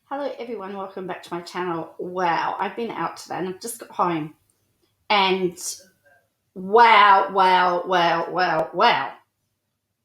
Hello everyone, welcome back to my channel. Wow, I've been out today and I've just got home and wow.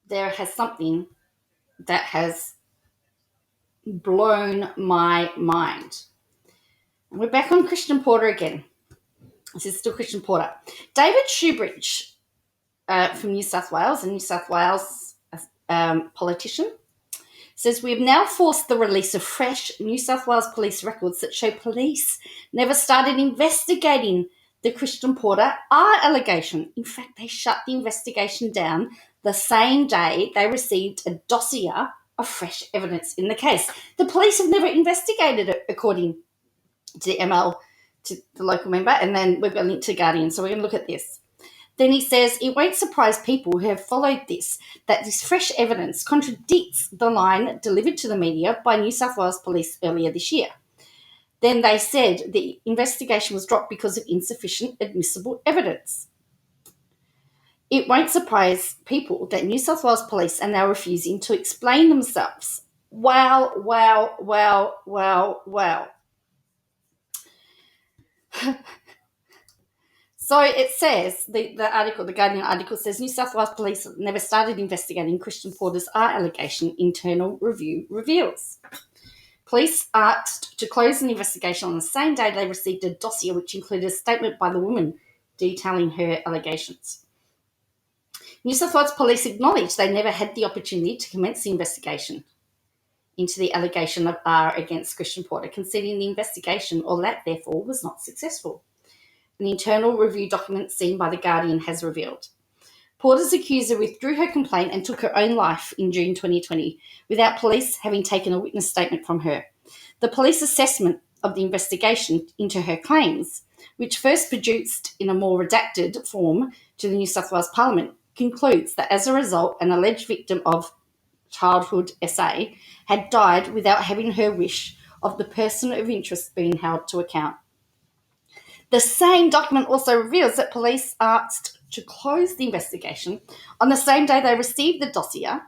There has something that has blown my mind. And we're back on Christian Porter again. This is still Christian Porter. David Shoebridge from New South Wales, a New South Wales politician, says we have now forced the release of fresh New South Wales police records that show police never started investigating the Christian Porter allegation. In fact, they shut the investigation down the same day they received a dossier of fresh evidence in the case. The police have never investigated it, according to the ML, to the local member, and then we've got a link to Guardian, so we're going to look at this. Then he says, it won't surprise people who have followed this that this fresh evidence contradicts the line delivered to the media by New South Wales Police earlier this year. Then they said the investigation was dropped because of insufficient admissible evidence. It won't surprise people that New South Wales Police are now refusing to explain themselves. Wow. So it says, the Guardian article says, New South Wales Police never started investigating Christian Porter's allegation, internal review reveals. Police asked to close an investigation on the same day they received a dossier which included a statement by the woman detailing her allegations. New South Wales Police acknowledged they never had the opportunity to commence the investigation into the allegation of R against Christian Porter, conceding the investigation, or that therefore was not successful. An internal review document seen by The Guardian has revealed. Porter's accuser withdrew her complaint and took her own life in June 2020 without police having taken a witness statement from her. The police assessment of the investigation into her claims, which first produced in a more redacted form to the New South Wales Parliament, concludes that as a result, an alleged victim of childhood SA had died without having her wish of the person of interest being held to account. The same document also reveals that police asked to close the investigation on the same day they received the dossier,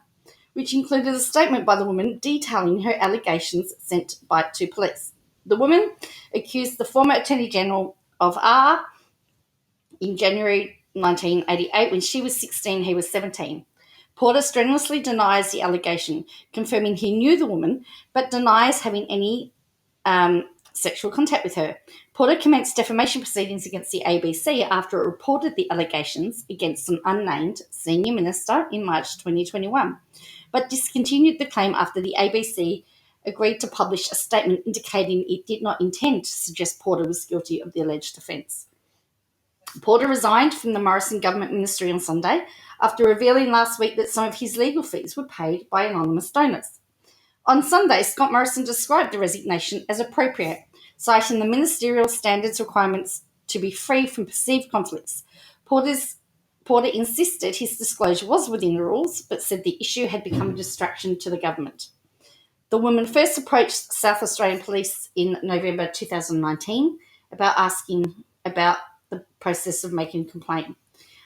which included a statement by the woman detailing her allegations sent to police. The woman accused the former Attorney General of R in January 1988 when she was 16, he was 17. Porter strenuously denies the allegation, confirming he knew the woman, but denies having any sexual contact with her. Porter commenced defamation proceedings against the ABC after it reported the allegations against an unnamed senior minister in March 2021, but discontinued the claim after the ABC agreed to publish a statement indicating it did not intend to suggest Porter was guilty of the alleged offence. Porter resigned from the Morrison government ministry on Sunday after revealing last week that some of his legal fees were paid by anonymous donors. On Sunday, Scott Morrison described the resignation as appropriate, citing the ministerial standards requirements to be free from perceived conflicts. Porter insisted his disclosure was within the rules, but said the issue had become a distraction to the government. The woman first approached South Australian Police in November 2019 about asking about the process of making a complaint.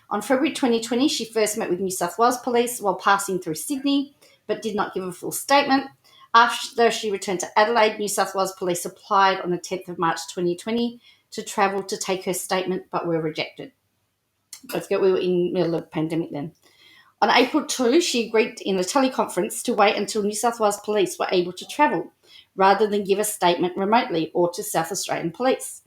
On February 2020, she first met with New South Wales Police while passing through Sydney, but did not give a full statement. After she returned to Adelaide, New South Wales Police applied on the 10th of March 2020 to travel to take her statement, but were rejected. We were in the middle of the pandemic then. On April 2, she agreed in a teleconference to wait until New South Wales Police were able to travel, rather than give a statement remotely or to South Australian Police.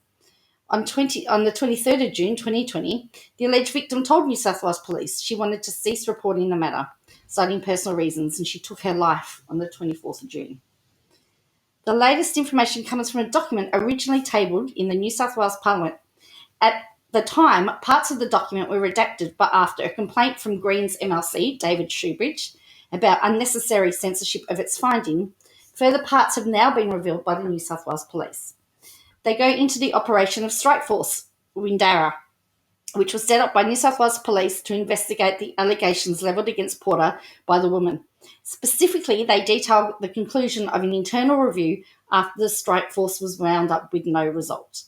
On the 23rd of June 2020, the alleged victim told New South Wales Police she wanted to cease reporting the matter, citing personal reasons, and she took her life on the 24th of June. The latest information comes from a document originally tabled in the New South Wales Parliament. At the time, parts of the document were redacted, but after a complaint from Greens MLC, David Shoebridge, about unnecessary censorship of its finding, further parts have now been revealed by the New South Wales Police. They go into the operation of Strike Force Windara, which was set up by New South Wales Police to investigate the allegations levelled against Porter by the woman. Specifically, they detail the conclusion of an internal review after the strike force was wound up with no result.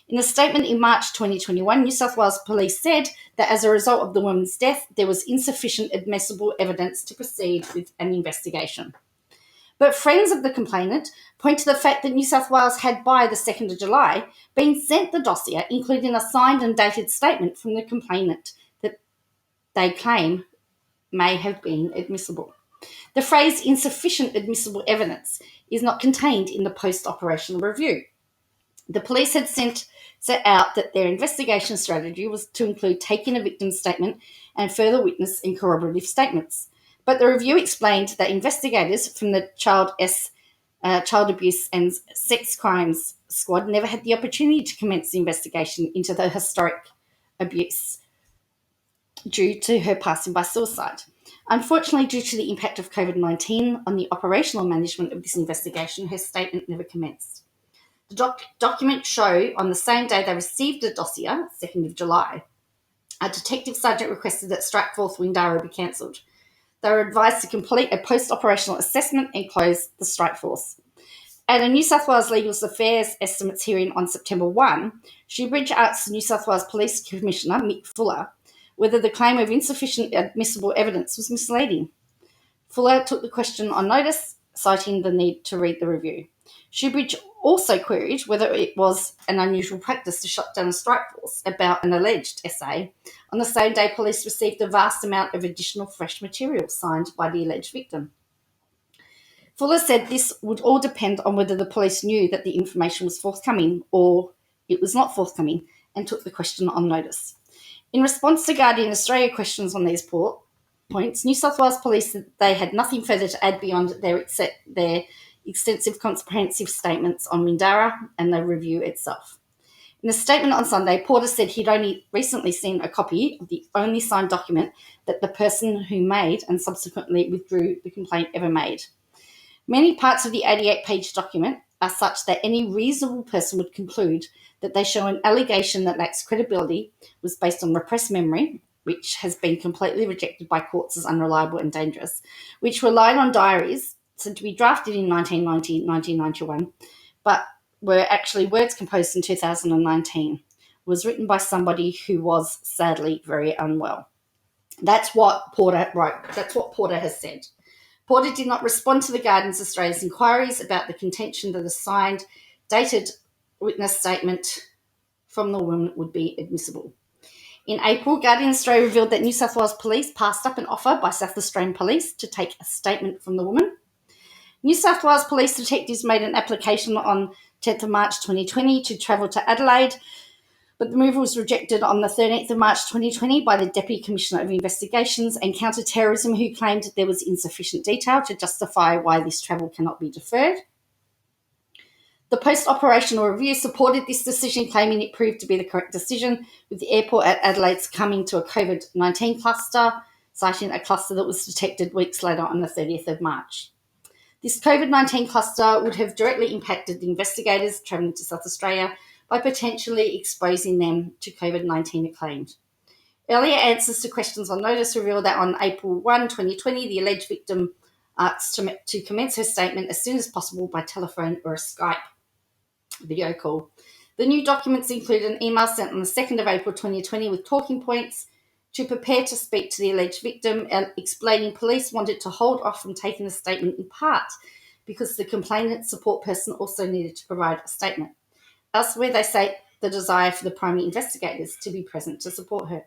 In a statement in March 2021, New South Wales Police said that as a result of the woman's death, there was insufficient admissible evidence to proceed with an investigation. But friends of the complainant point to the fact that New South Wales had, by the 2nd of July, been sent the dossier, including a signed and dated statement from the complainant that they claim may have been admissible. The phrase insufficient admissible evidence is not contained in the post-operational review. The police had set out that their investigation strategy was to include taking a victim's statement and further witness and corroborative statements. But the review explained that investigators from the Child Abuse and Sex Crimes Squad never had the opportunity to commence the investigation into the historic abuse due to her passing by suicide. Unfortunately, due to the impact of COVID-19 on the operational management of this investigation, her statement never commenced. The documents show on the same day they received the dossier, 2nd of July, a detective sergeant requested that Strike Force Windara be cancelled. They were advised to complete a post-operational assessment and close the strike force. At a New South Wales Legal Affairs Estimates hearing on September 1, Shoebridge asked New South Wales Police Commissioner Mick Fuller whether the claim of insufficient admissible evidence was misleading. Fuller took the question on notice, citing the need to read the review. Shoebridge also queried whether it was an unusual practice to shut down a strike force about an alleged SA on the same day police received a vast amount of additional fresh material signed by the alleged victim. Fuller said this would all depend on whether the police knew that the information was forthcoming or it was not forthcoming, and took the question on notice. In response to Guardian Australia questions on these points, New South Wales Police said they had nothing further to add beyond their extensive comprehensive statements on Windara and the review itself. In a statement on Sunday, Porter said he'd only recently seen a copy of the only signed document that the person who made and subsequently withdrew the complaint ever made. Many parts of the 88-page document are such that any reasonable person would conclude that they show an allegation that lacks credibility, was based on repressed memory, which has been completely rejected by courts as unreliable and dangerous, which relied on diaries said to be drafted in 1990, 1991, but were actually words composed in 2019, was written by somebody who was sadly very unwell. That's what Porter wrote. That's what Porter has said. Porter did not respond to the Guardian Australia's inquiries about the contention that a signed, dated witness statement from the woman would be admissible. In April, Guardian Australia revealed that New South Wales Police passed up an offer by South Australian Police to take a statement from the woman. New South Wales Police detectives made an application on 10th of March 2020 to travel to Adelaide, but the move was rejected on the 13th of March 2020 by the Deputy Commissioner of Investigations and Counter-Terrorism, who claimed there was insufficient detail to justify why this travel cannot be deferred. The post-operational review supported this decision, claiming it proved to be the correct decision, with the airport at Adelaide succumbing to a COVID-19 cluster, citing a cluster that was detected weeks later on the 30th of March. This COVID-19 cluster would have directly impacted the investigators travelling to South Australia by potentially exposing them to COVID-19, it claimed. Earlier answers to questions on notice revealed that on April 1, 2020, the alleged victim asked to commence her statement as soon as possible by telephone or a Skype video call. The new documents include an email sent on the 2nd of April 2020 with talking points to prepare to speak to the alleged victim, explaining police wanted to hold off from taking a statement in part because the complainant's support person also needed to provide a statement. Elsewhere, they cite the desire for the primary investigators to be present to support her.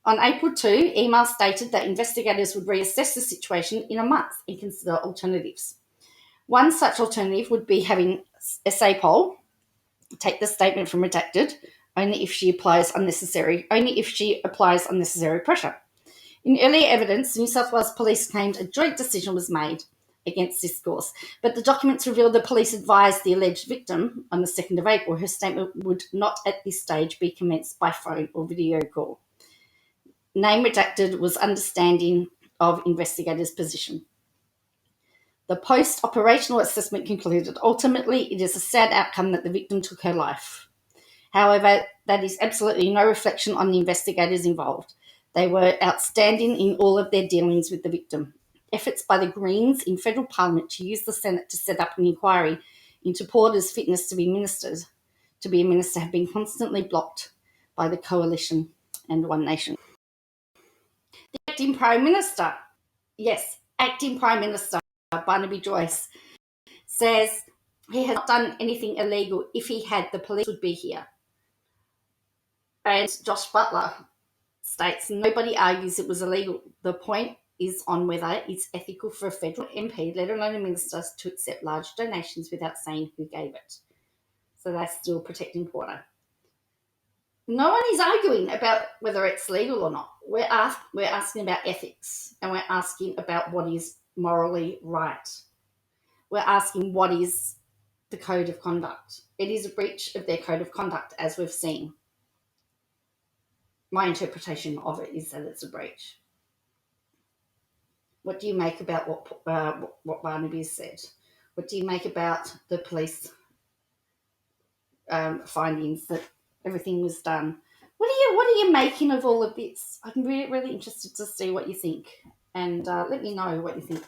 On April 2, email stated that investigators would reassess the situation in a month and consider alternatives. One such alternative would be having SA Pol take the statement from redacted only if she applies unnecessary pressure. In earlier evidence, New South Wales Police claimed a joint decision was made against this course, but the documents revealed the police advised the alleged victim on the 2nd of April her statement would not at this stage be commenced by phone or video call. Name redacted was understanding of investigators' position. The post-operational assessment concluded, ultimately, it is a sad outcome that the victim took her life. However, that is absolutely no reflection on the investigators involved. They were outstanding in all of their dealings with the victim. Efforts by the Greens in federal parliament to use the Senate to set up an inquiry into Porter's fitness to be a minister have been constantly blocked by the Coalition and One Nation. The acting Prime Minister. Yes, acting Prime Minister. Barnaby Joyce, says he has not done anything illegal. If he had, the police would be here. And Josh Butler states nobody argues it was illegal. The point is on whether it's ethical for a federal MP, let alone a minister, to accept large donations without saying who gave it. So they're still protecting Porter. No one is arguing about whether it's legal or not. We're asking about ethics, and we're asking about what is morally right. We're asking what is the code of conduct. It is a breach of their code of conduct, as we've seen. My interpretation of it is that it's a breach. What do you make about what Barnaby said? What do you make about the police findings that everything was done? What are you making of all of this? I'm really, really interested to see what you think, and let me know what you think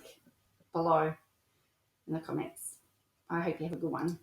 below in the comments. I hope you have a good one.